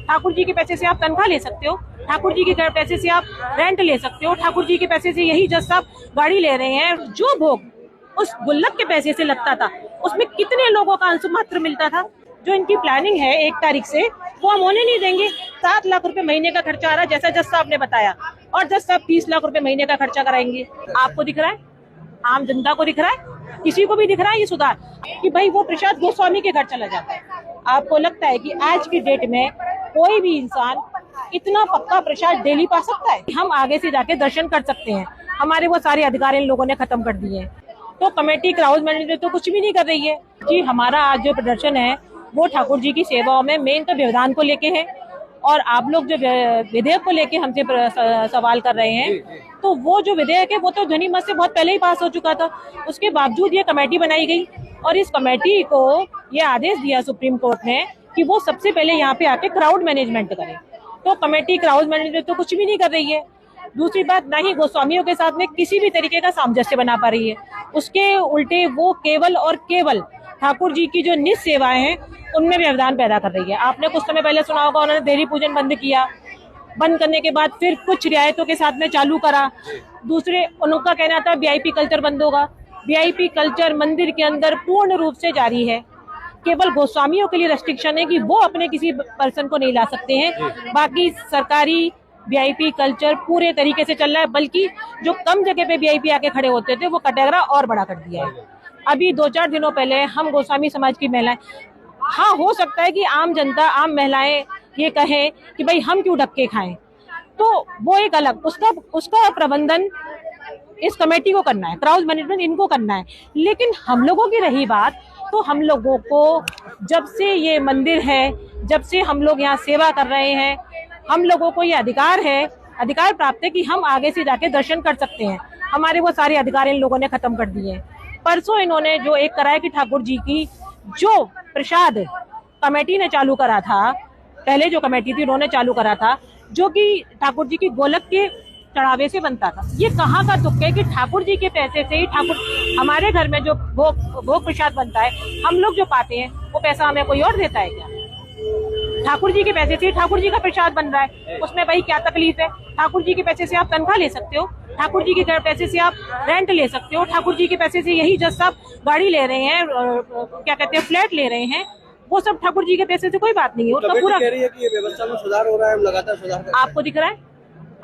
ठाकुर जी के पैसे से आप तनख्वाह ले सकते हो, ठाकुर जी के पैसे से आप रेंट ले सकते हो, ठाकुर जी के पैसे से यही जज साहब गाड़ी ले रहे हैं। जो भोग उस गुल्लक के पैसे से लगता था उसमें कितने लोगों का अंशु मात्र मिलता था। जो इनकी प्लानिंग है 1 तारीख से वो हम होने नहीं देंगे। 7 लाख रुपए महीने का खर्चा आ रहा है जैसा जज साहब ने बताया, और जज साहब 30 लाख रुपए महीने का खर्चा कराएंगे। आपको दिख रहा है, आम जनता को दिख रहा है, किसी को भी दिख रहा है ये सुधार कि भाई वो प्रसाद गोस्वामी के घर चला जाता है। आपको लगता है कि आज की डेट में कोई भी इंसान इतना पक्का प्रसाद डेली पा सकता है? हम आगे से जाके दर्शन कर सकते हैं, हमारे वो सारे अधिकार इन लोगों ने खत्म कर दिए हैं। तो कमेटी क्राउड मैनेजमेंट तो कुछ भी नहीं कर रही है कि हमारा आज जो प्रदर्शन है वो ठाकुर जी की सेवाओं में मेन तो व्यवधान को लेके है, और आप लोग जो विधेयक को लेके हमसे सवाल कर रहे हैं, तो वो जो विधेयक है वो तो ध्वनि मत से बहुत पहले ही पास हो चुका था। उसके बावजूद ये कमेटी बनाई गई और इस कमेटी को ये आदेश दिया सुप्रीम कोर्ट ने कि वो सबसे पहले यहाँ पे आके क्राउड मैनेजमेंट करे। तो कमेटी क्राउड मैनेजमेंट तो कुछ भी नहीं कर रही है। दूसरी बात, ना ही गोस्वामियों के साथ में किसी भी तरीके का सामंजस्य बना पा रही है, उसके उल्टे वो केवल और केवल ठाकुर जी की जो निज सेवाएं हैं उनमें व्यवधान पैदा कर रही है। आपने कुछ समय पहले सुना होगा उन्होंने देवी पूजन बंद किया, बंद करने के बाद फिर कुछ रियायतों के साथ में चालू करा। दूसरे उनका कहना था वीआईपी कल्चर बंद होगा। वीआईपी कल्चर मंदिर के अंदर पूर्ण रूप से जारी है। केवल गोस्वामियों के लिए रेस्ट्रिक्शन है कि वो अपने किसी पर्सन को नहीं ला सकते हैं, बाकी सरकारी वीआईपी कल्चर पूरे तरीके से चल रहा है। बल्कि जो कम जगह पे वीआईपी आके खड़े होते थे वो कटेगरा और बड़ा कर दिया है। अभी 2-4 दिनों पहले हम गोस्वामी समाज की महिलाएं, हाँ हो सकता है कि आम जनता आम महिलाएं ये कहें कि भाई हम क्यों धक्के खाएं, तो वो एक अलग उसका प्रबंधन इस कमेटी को करना है, क्राउड मैनेजमेंट इनको करना है। लेकिन हम लोगों की रही बात, तो हम लोगों को जब से ये मंदिर है, जब से हम लोग यहाँ सेवा कर रहे हैं, हम लोगों को ये अधिकार प्राप्त है कि हम आगे से जाके दर्शन कर सकते हैं। हमारे वो सारे अधिकार इन लोगों ने खत्म कर दिए हैं। परसों इन्होंने जो एक कराया कि ठाकुर जी की जो प्रसाद कमेटी ने चालू करा था, पहले जो कमेटी थी उन्होंने चालू करा था, जो कि ठाकुर जी की गोलक के चढ़ावे से बनता था। ये कहाँ का तुक है कि ठाकुर जी के पैसे से ही हमारे घर में जो भोग प्रसाद बनता है हम लोग जो पाते हैं वो पैसा हमें कोई और देता है क्या? ठाकुर जी के पैसे से ठाकुर जी का प्रसाद बन रहा है, उसमें भाई क्या तकलीफ है? ठाकुर जी के पैसे से आप तनख्वाह ले सकते हो, ठाकुर जी के पैसे से आप रेंट ले सकते हो, ठाकुर जी के पैसे से यही जज साहब गाड़ी ले रहे हैं, क्या कहते हैं फ्लैट ले रहे हैं, वो सब ठाकुर जी के पैसे से कोई बात नहीं है। उसका पूरा कह रही है कि ये व्यवस्था में सुधार हो रहा है, हम लगातार सुधार कर रहे हैं। आपको दिख रहा है,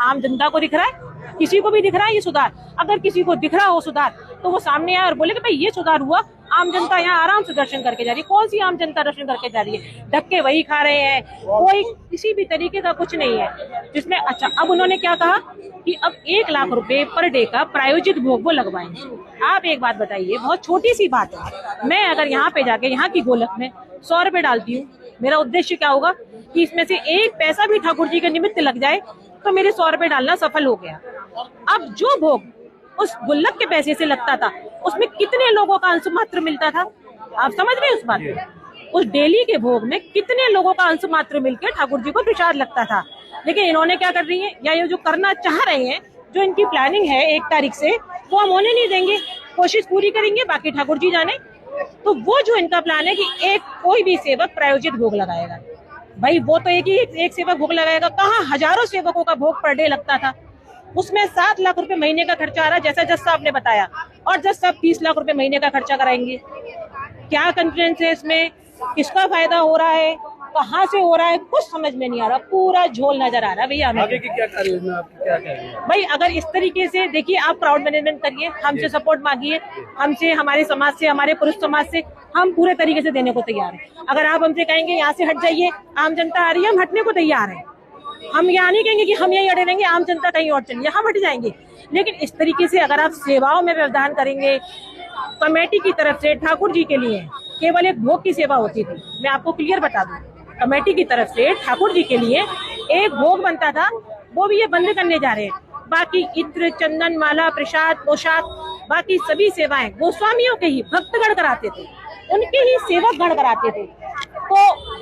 आम जनता को दिख रहा है, किसी को भी दिख रहा है ये सुधार? अगर किसी को दिख रहा हो सुधार तो वो सामने आए और बोले कि भाई ये सुधार हुआ, आम जनता यहाँ आराम से दर्शन करके जा रही है। कौन सी आम जनता दर्शन करके जा रही है? धक्के वही खा रहे हैं, कोई किसी भी तरीके का कुछ नहीं है जिसमें। अच्छा, अब उन्होंने क्या कहा कि अब 1 लाख रुपए पर डे का प्रायोजित भोग वो लगवाएंगे। आप एक बात बताइए, बहुत छोटी सी बात है, मैं अगर यहाँ पे जाके यहाँ की गोलक में 100 रुपए डालती हूँ, मेरा उद्देश्य क्या होगा कि इसमें से 1 पैसा भी ठाकुर जी के निमित्त लग जाए तो मेरे 100 रुपए डालना सफल हो गया। अब जो भोग उस गुल्लक के पैसे से लगता था उसमें कितने लोगों का अंश मात्र मिलता था? आप समझ रहे हैं उस बात को? उस डेली के भोग में कितने लोगों का अंश मात्र मिलकर ठाकुर जी को प्रसाद लगता था। लेकिन इन्होंने क्या कर रही है, या ये जो करना चाह रहे हैं, जो इनकी प्लानिंग है 1 तारीख से, वो हम होने नहीं देंगे। कोशिश पूरी करेंगे, बाकी ठाकुर जी जाने। तो वो जो इनका प्लान है कि कोई भी सेवक प्रायोजित भोग लगाएगा, भाई वो तो एक सेवक भोग लगाएगा, कहाँ हजारों सेवकों का भोग पर डे लगता था। उसमें 7 लाख रुपए महीने का खर्चा आ रहा है जैसा जज साहब ने बताया, और जज साहब 30 लाख रुपए महीने का खर्चा कराएंगे। क्या कॉन्फिडेंस है इसमें? किसका फायदा हो रहा है? कहाँ से हो रहा है? कुछ समझ में नहीं आ रहा, पूरा झोल नजर आ रहा है भैया हमें। आगे की क्या कार्ययोजना आपकी, क्या कहेंगे भाई? अगर इस तरीके से देखिए, आप क्राउड मैनेजमेंट करिए, हमसे सपोर्ट मांगिए, हमसे, हमारे समाज से, हमारे पुरुष समाज से हम पूरे तरीके से देने को तैयार हैं। अगर आप हमसे कहेंगे यहाँ से हट जाइए, आम जनता आ रही है, हम हटने को तैयार हैं। हम यहाँ नहीं कहेंगे कि हम यही अड़े रहेंगे, आम जनता कहीं और चलिए, हम हट जाएंगे। लेकिन इस तरीके से अगर आप सेवाओं में व्यवधान करेंगे, कमेटी की तरफ से ठाकुर जी के लिए केवल एक भोग की सेवा होती थी, मैं आपको क्लियर बता दूं, कमेटी की तरफ से ठाकुर जी के लिए एक भोग बनता था, वो भी ये बंद करने जा रहे हैं। बाकी इत्र, चंदन, माला, प्रसाद, पोशाक, बाकी सभी सेवाएं गोस्वामियों के ही भक्तगण कराते थे, उनके ही सेवक गण कराते थे। तो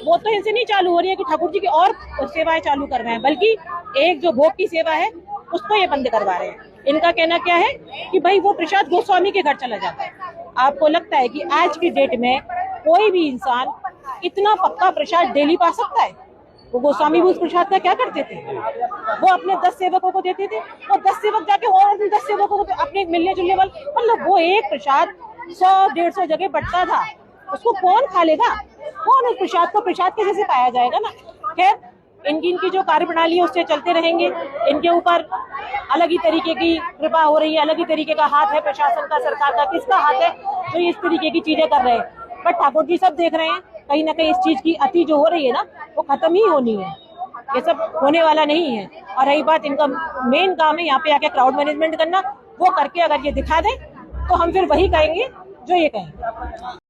वो तो इनसे नहीं चालू हो रही है कि ठाकुर जी की और सेवाएं चालू कर रहे हैं, बल्कि एक जो भोग की सेवा है उसको ये बंद करवा रहे हैं। इनका कहना क्या है कि भाई वो प्रसाद गोस्वामी के घर चला जाता है। आपको लगता है कि आज की डेट में कोई भी इंसान इतना पक्का प्रसाद डेली पा सकता है? वो गोस्वामी भी उस प्रसाद का क्या करते थे? वो अपने 10 सेवकों को देते थे, वो 10 सेवक जाके और भी 10 सेवकों को अपने मिलने जुलने वाले, मतलब वो एक प्रसाद 100-150 जगह बंटता था, उसको कौन खा लेगा? कौन उस प्रसाद को प्रसाद के जैसे पाया जाएगा ना। खैर, इनकी जो कार्यप्रणाली है उससे चलते रहेंगे। इनके ऊपर अलग ही तरीके की कृपा हो रही है, अलग ही तरीके का हाथ है प्रशासन का, सरकार का, किसका हाथ है जो इस तरीके की चीजें कर रहे हैं। बट ठाकुर जी सब देख रहे हैं, कहीं ना कहीं इस चीज की अति जो हो रही है ना वो खत्म ही होनी है, ये सब होने वाला नहीं है। और रही बात, इनका मेन काम है यहाँ पे आके क्राउड मैनेजमेंट करना, वो करके अगर ये दिखा दें तो हम फिर वही कहेंगे जो ये कहें।